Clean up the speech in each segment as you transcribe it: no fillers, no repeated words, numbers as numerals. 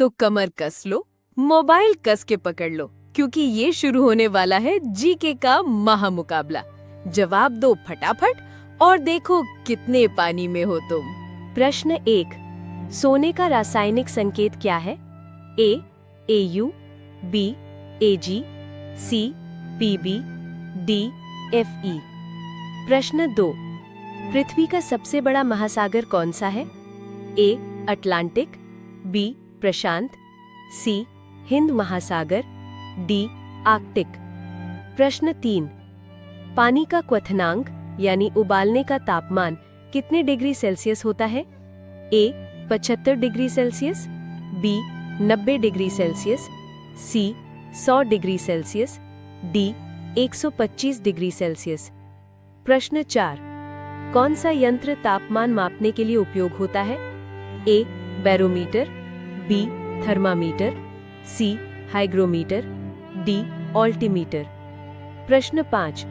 तो कमर कस लो, मोबाइल कस के पकड़ लो, क्योंकि ये शुरू होने वाला है जीके का महामुकाबला। जवाब दो फटाफट और देखो कितने पानी में हो तुम। प्रश्न 1। सोने का रासायनिक संकेत क्या है? ए Au, बी Ag, सी Pb, डी Fe। प्रश्न 2। पृथ्वी का सबसे बड़ा महासागर कौन सा है? ए अटलांटिक, बी प्रशांत, सी हिंद महासागर, डी आर्कटिक। प्रश्न 3। पानी का क्वथनांक यानी उबालने का तापमान कितने डिग्री सेल्सियस होता है? A 75 degree Celsius, B 90 degree Celsius, C 100 degree Celsius, D 125 degree Celsius. प्रश्न 4। कौन सा यंत्र तापमान मापने के लिए उपयोग होता है? ए बैरोमीटर, बी थर्मामीटर, सी हाइग्रोमीटर, डी ऑल्टीमीटर। प्रश्न 5।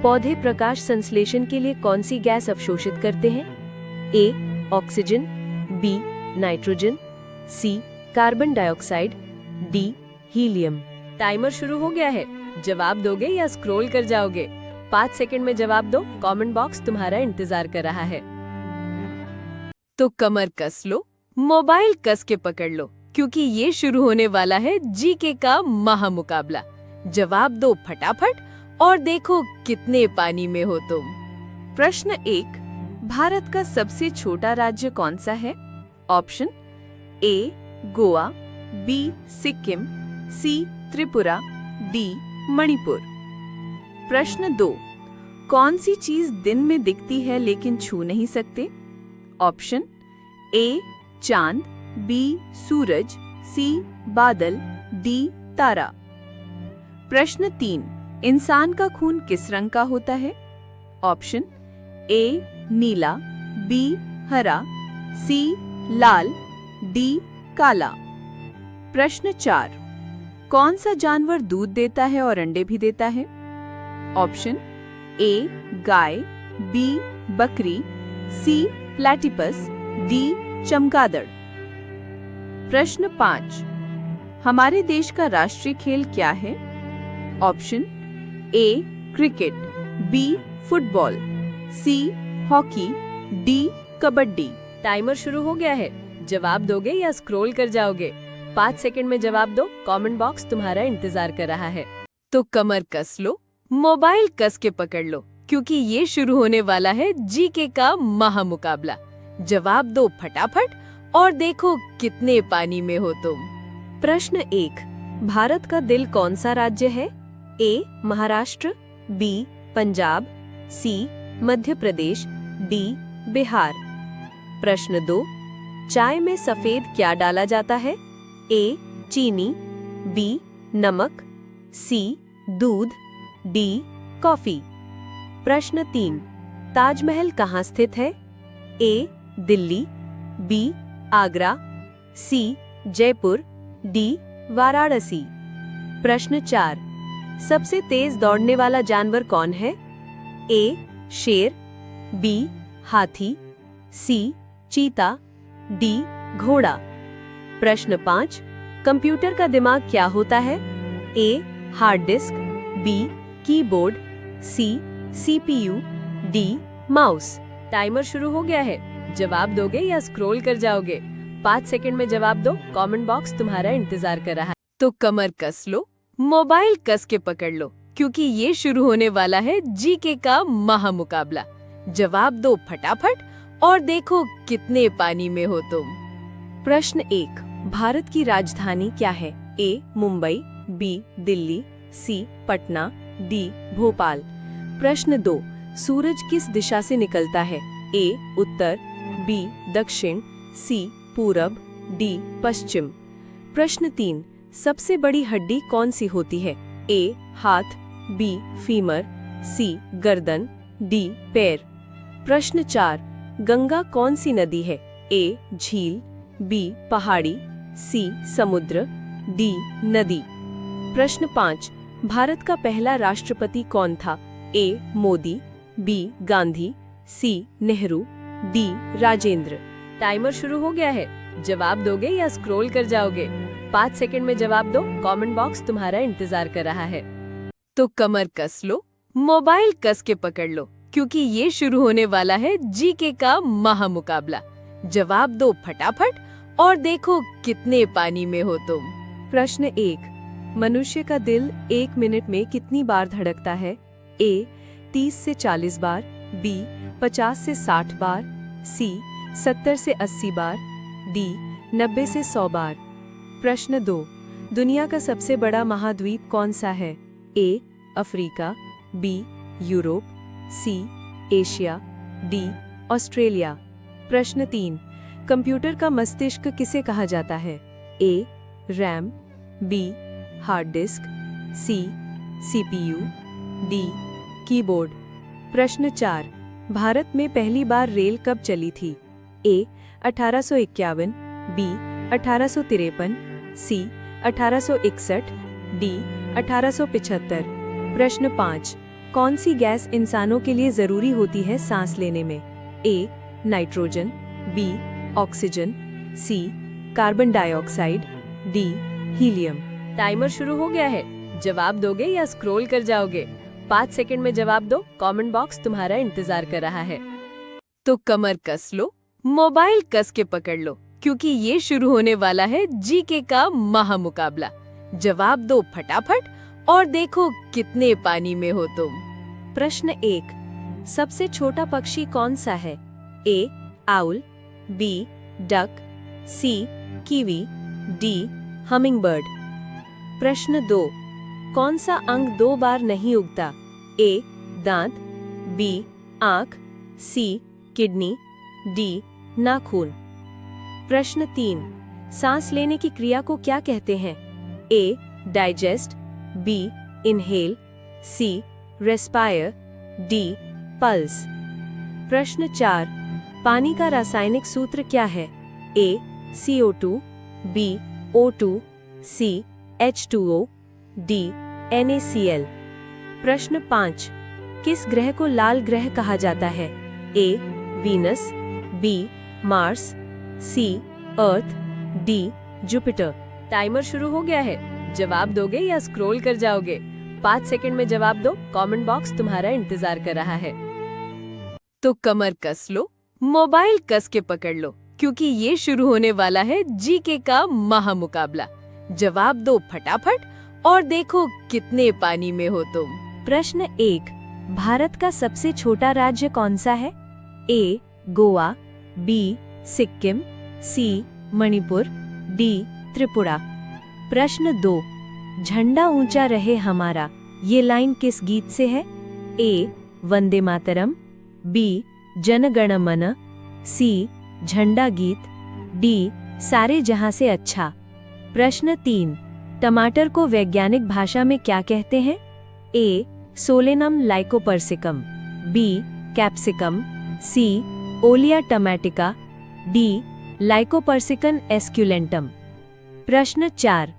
पौधे प्रकाश संश्लेषण के लिए कौन सी गैस अवशोषित करते हैं? A oxygen, B nitrogen, C carbon dioxide, D helium. Timer शुरू हो गया है। जवाब दोगे या स्क्रॉल कर जाओगे? 5 सेकंड में जवाब दो। कमेंट बॉक्स तुम्हारा इंतजार कर रहा है। तो कमर कस लो, मोबाइल कस के पकड़ लो, क्योंकि ये शुरू होने वाला है जीके का महामुकाबला। जवाब दो फटाफट और देखो कितने पानी में हो तुम। प्रश्न 1। भारत का सबसे छोटा राज्य कौन सा है? Option A Goa, B Sikkim, C Tripura, D Manipur. प्रश्न 2। कौन सी चीज दिन में दिखती है लेकिन छू नहीं सकते? ऑप्शन ए चांद, बी सूरज, सी बादल, डी तारा। प्रश्न 3। इंसान का खून किस रंग का होता है? ऑप्शन ए नीला, बी हरा, सी लाल, डी काला। प्रश्न 4। कौन सा जानवर दूध देता है और अंडे भी देता है? ऑप्शन ए गाय, बी बकरी, सी प्लैटिपस, डी चमगादड़। प्रश्न 5। हमारे देश का राष्ट्रीय खेल क्या है? Option A cricket, B football, C hockey, D kabaddi. Timer शुरू हो गया है। जवाब दोगे या स्क्रॉल कर जाओगे? 5 सेकंड में जवाब दो। कमेंट बॉक्स तुम्हारा इंतजार कर रहा है। तो कमर कस लो, मोबाइल कस के पकड़ लो, क्योंकि ये शुरू होने वाला है जीके का महामुकाबला। जवाब दो फटाफट और देखो कितने पानी में हो तुम। प्रश्न 1। भारत का दिल कौन सा राज्य है? ए महाराष्ट्र, बी पंजाब, सी मध्य प्रदेश, डी बिहार। प्रश्न 2। चाय में सफेद क्या डाला जाता है? ए चीनी, बी नमक, सी दूध, डी कॉफी। प्रश्न 3। ताजमहल कहाँ स्थित है? ए दिल्ली, बी आगरा, सी जयपुर, डी वाराणसी। प्रश्न 4। सबसे तेज दौड़ने वाला जानवर कौन है? ए शेर, बी हाथी, सी चीता, डी घोड़ा। प्रश्न 5। कंप्यूटर का दिमाग क्या होता है? A hard disk, B keyboard, C CPU, D mouse. Timer शुरू हो गया है। जवाब दोगे या स्क्रॉल कर जाओगे? 5 सेकंड में जवाब दो। कमेंट बॉक्स तुम्हारा इंतजार कर रहा है। तो कमर कस लो, मोबाइल कस के पकड़ लो, क्योंकि ये शुरू होने वाला है जीके का महामुकाबला। जवाब दो फटाफट और देखो कितने पानी में हो तुम। प्रश्न 1। भारत की राजधानी क्या है? ए मुंबई, बी दिल्ली, सी पटना, डी भोपाल। प्रश्न 2। सूरज किस दिशा से निकलता है? ए उत्तर, बी दक्षिण, सी पूरब, डी पश्चिम। प्रश्न 3। सबसे बड़ी हड्डी कौन सी होती है? ए हाथ, बी फीमर, सी गर्दन, डी पैर। प्रश्न 4। गंगा कौन सी नदी है? ए झील, बी पहाड़ी, सी समुद्र, डी नदी। प्रश्न 5। भारत का पहला राष्ट्रपति कौन था? ए मोदी, बी गांधी, सी नेहरू, डी राजेंद्र। टाइमर शुरू हो गया है। जवाब दोगे या स्क्रॉल कर जाओगे? 5 सेकंड में जवाब दो, कमेंट बॉक्स तुम्हारा इंतजार कर रहा है। तो कमर कस लो, मोबाइल कस के पकड़ लो, क्योंकि ये शुरू होने वाला है जीके का महामुकाबला। जवाब दो फटाफट और देखो कितने पानी में हो तुम। प्रश्न 1। मनुष्य का दिल 1 मिनट में कितनी बार धड़कता है? ए 30 से 40 बार, बी 50 से 60 बार, सी 70 से 80 बार, डी 90 से 100 बार। प्रश्न 2। दुनिया का सबसे बड़ा महाद्वीप कौन सा है? A Africa, B Europe, C Asia, D Australia. प्रश्न 3। कंप्यूटर का मस्तिष्क किसे कहा जाता है? A RAM, B hard disk, C CPU, D keyboard. प्रश्न 4। भारत में पहली बार रेल कब चली थी? ए 1851, बी 1853, सी 1861, डी 1875। प्रश्न 5। कौन सी गैस इंसानों के लिए जरूरी होती है सांस लेने में? A nitrogen, B oxygen, C carbon dioxide, D helium. Timer शुरू हो गया है। जवाब दोगे या स्क्रॉल कर जाओगे? 5 सेकंड में जवाब दो, कमेंट बॉक्स तुम्हारा इंतजार कर रहा है। तो कमर कस लो, मोबाइल कस के पकड़ लो, क्योंकि ये शुरू होने वाला है जीके का महामुकाबला। जवाब दो फटाफट और देखो कितने पानी में हो तुम। प्रश्न 1। सबसे छोटा पक्षी कौन सा है? ए आउल, बी डक, सी कीवी, डी हमिंगबर्ड। प्रश्न 2। कौन सा अंग 2 बार नहीं उगता? ए दांत, बी आंख, सी किडनी, डी नाखून। प्रश्न 3। सांस लेने की क्रिया को क्या कहते हैं? ए डाइजेस्ट, बी इनहेल, सी रेस्पायर, डी पल्स। प्रश्न 4। पानी का रासायनिक सूत्र क्या है? ए CO2, बी O2, सी H2O, डी NaCl। प्रश्न 5। किस ग्रह को लाल ग्रह कहा जाता है? ए वीनस, बी मार्स, सी अर्थ, डी जुपिटर। टाइमर शुरू हो गया है। जवाब दोगे या स्क्रॉल कर जाओगे? 5 सेकंड में जवाब दो, कमेंट बॉक्स तुम्हारा इंतजार कर रहा है। तो कमर कस लो, मोबाइल कस के पकड़ लो, क्योंकि ये शुरू होने वाला है जीके का महामुकाबला। जवाब दो फटाफट और देखो कितने पानी में हो तुम। प्रश्न 1। भारत का सबसे छोटा राज्य कौन सा है? ए गोवा, बी सिक्किम, सी मणिपुर, डी त्रिपुरा। प्रश्न 2। झंडा ऊंचा रहे हमारा, ये लाइन किस गीत से है? ए वंदे मातरम, बी जन गण मन, सी झंडा गीत, डी सारे जहां से अच्छा। प्रश्न 3। टमाटर को वैज्ञानिक भाषा में क्या कहते हैं? ए सोलेनम लाइकोपर्सिकम, बी कैप्सिकम, सी ओलिया टमाटिका, डी लाइकोपर्सिकन एस्क्यूलेंटम। प्रश्न 4।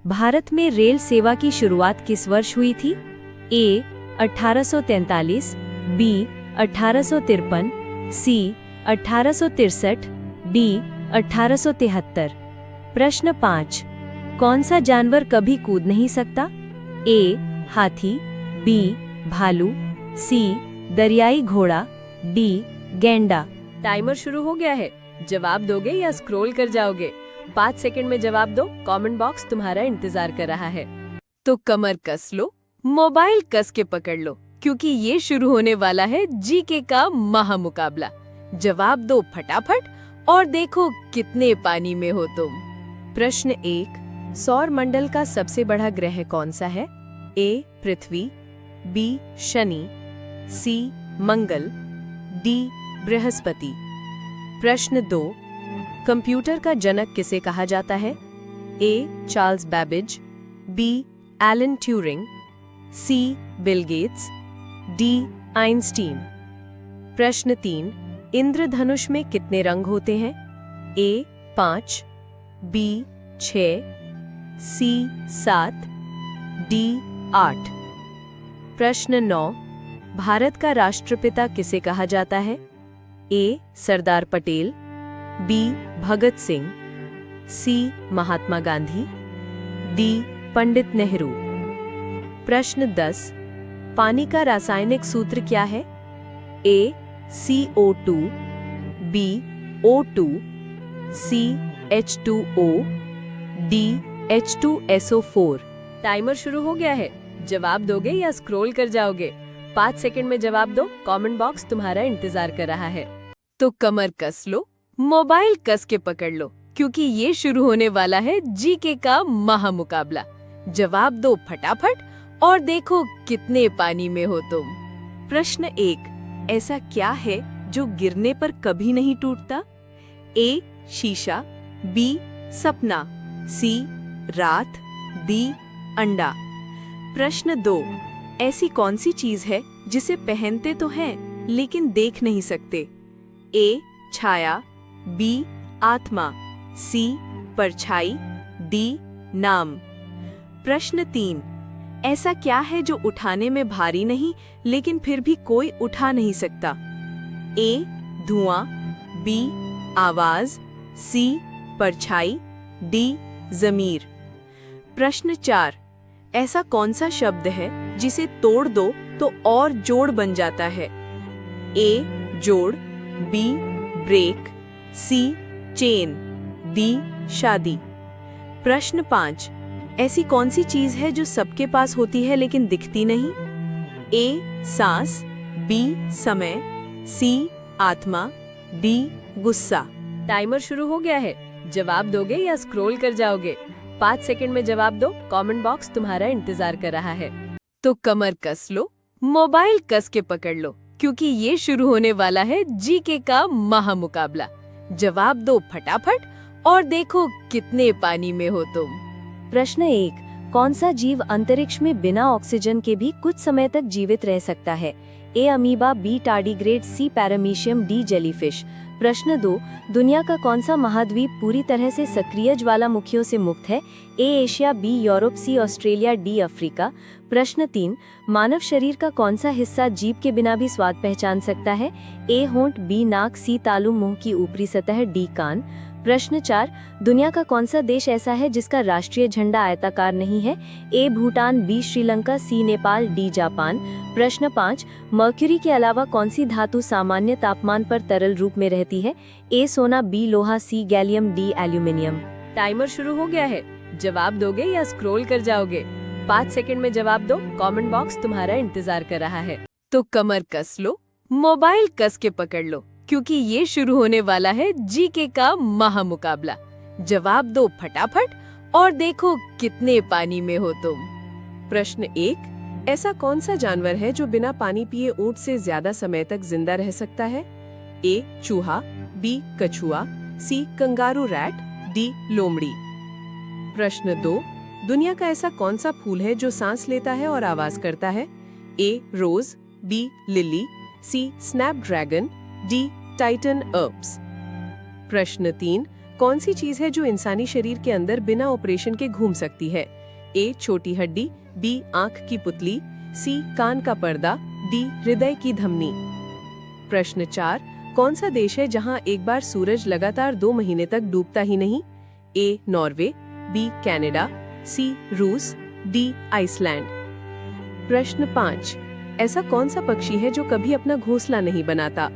भारत में रेल सेवा की शुरुआत किस वर्ष हुई थी? ए 1843, बी 1853, सी 1863, डी 1873। प्रश्न 5। कौन सा जानवर कभी कूद नहीं सकता? ए हाथी, बी भालू, सी दरियाई घोड़ा, डी गैंडा। टाइमर शुरू हो गया है। जवाब दोगे या स्क्रॉल कर जाओगे? 5 सेकंड में जवाब दो, कमेंट बॉक्स तुम्हारा इंतजार कर रहा है। तो कमर कस लो, मोबाइल कस के पकड़ लो, क्योंकि ये शुरू होने वाला है जीके का महामुकाबला। जवाब दो फटाफट और देखो कितने पानी में हो तुम। प्रश्न 1। सौर मंडल का सबसे बड़ा ग्रह कौन सा है? A Prithvi, B Shani, C Mangal, D Brihaspati. प्रश्न 2। कंप्यूटर का जनक किसे कहा जाता है? A Charles Babbage, B Alan Turing, C Bill Gates, D Einstein. प्रश्न 3। इंद्रधनुष में कितने रंग होते हैं? A 5, B 6, C 7, D 8। प्रश्न 9। भारत का राष्ट्रपिता किसे कहा जाता है? ए सरदार पटेल, बी भगत सिंह, सी महात्मा गांधी, डी पंडित नेहरू। प्रश्न 10, पानी का रासायनिक सूत्र क्या है? ए CO2, बी O2, सी H2O, डी H2SO4। टाइमर शुरू हो गया है। जवाब दोगे या स्क्रॉल कर जाओगे? 5 सेकंड में जवाब दो। कमेंट बॉक्स तुम्हारा इंतजार कर रहा है। तो कमर कस लो, मोबाइल कस के पकड़ लो, क्योंकि ये शुरू होने वाला है जीके का महामुकाबला। जवाब दो फटाफट और देखो कितने पानी में हो तुम। प्रश्न 1, ऐसा क्या है जो गिरने पर कभी नहीं टूटता? ए शीशा, बी सपना, सी रात, डी अंडा। प्रश्न 2, ऐसी कौन सी चीज है जिसे पहनते तो हैं लेकिन देख नहीं सकते? ए छाया, बी आत्मा, सी परछाई, डी नाम। प्रश्न 3, ऐसा क्या है जो उठाने में भारी नहीं लेकिन फिर भी कोई उठा नहीं सकता? ए धुआं, बी आवाज, सी परछाई, डी जमीर। प्रश्न 4, ऐसा कौन सा शब्द है जिसे तोड़ दो तो और जोड़ बन जाता है? ए जोड़, be break, C chain, D शादी। प्रश्न 5, ऐसी कौन सी चीज है जो सबके पास होती है लेकिन दिखती नहीं? ए सांस, बी समय, सी आत्मा, डी गुस्सा। टाइमर शुरू हो गया है। जवाब दोगे या स्क्रॉल कर जाओगे? 5 सेकंड में जवाब दो। कमेंट बॉक्स तुम्हारा इंतजार कर रहा है। तो कमर कस लो, मोबाइल कस के पकड़ लो, क्योंकि ये शुरू होने वाला है जीके का महामुकाबला। जवाब दो फटाफट और देखो कितने पानी में हो तुम। प्रश्न 1, कौन सा जीव अंतरिक्ष में बिना ऑक्सीजन के भी कुछ समय तक जीवित रह सकता है? ए अमीबा, बी टार्डिग्रेड, सी पैरामीशियम, डी जेलीफिश। प्रश्न 2, दुनिया का कौन सा महाद्वीप पूरी तरह से सक्रिय ज्वालामुखियों से मुक्त है? A Asia, B Europe, C Australia, D Africa. प्रश्न 3, मानव शरीर का कौन सा हिस्सा जीभ के बिना भी स्वाद पहचान सकता है? ए होंठ, बी नाक, सी तालु मुंह की ऊपरी सतह, डी कान। प्रश्न 4, दुनिया का कौन सा देश ऐसा है जिसका राष्ट्रीय झंडा आयताकार नहीं है? ए भूटान, बी श्रीलंका, सी नेपाल, डी जापान। प्रश्न 5, मर्क्यूरी के अलावा कौन सी धातु सामान्य तापमान पर तरल रूप में रहती है? ए सोना, बी लोहा, सी गैलियम, डी एल्यूमिनियम। टाइमर शुरू हो गया है। जवाब दोगे या स्क्रॉल कर जाओगे? 5 सेकंड में जवाब दो। कमेंट बॉक्स तुम्हारा इंतजार कर रहा है। तो कमर कस लो, मोबाइल कस के पकड़ लो, क्योंकि ये शुरू होने वाला है जीके का महामुकाबला। जवाब दो फटाफट और देखो कितने पानी में हो तुम। प्रश्न 1, ऐसा कौन सा जानवर है जो बिना पानी पिए ऊंट से ज्यादा समय तक जिंदा रह सकता है? ए चूहा, बी कछुआ, सी कंगारू रैट, डी लोमड़ी। प्रश्न 2, दुनिया का ऐसा कौन सा फूल है जो सांस लेता है और आवाज करता है? ए रोज, बी लिली, सी स्नैपड्रैगन, डी टाइटन अर्ब्स। प्रश्न 3, कौन सी चीज है जो इंसानी शरीर के अंदर बिना ऑपरेशन के घूम सकती है? ए छोटी हड्डी, बी आंख की पुतली, सी कान का पर्दा, डी हृदय की धमनी। प्रश्न 4, कौन सा देश है जहां एक बार सूरज लगातार 2 महीने तक डूबता ही नहीं? ए नॉर्वे, बी कनाडा, सी रूस, डी आइसलैंड। प्रश्न 5, ऐसा कौन सा पक्षी है जो कभी अपना घोंसला नहीं बनाता?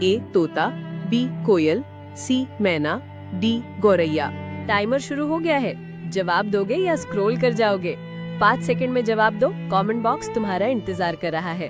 ए तोता, बी कोयल, सी मैना, डी गौरैया। टाइमर शुरू हो गया है। जवाब दोगे या स्क्रॉल कर जाओगे? 5 सेकंड में जवाब दो। कमेंट बॉक्स तुम्हारा इंतजार कर रहा है।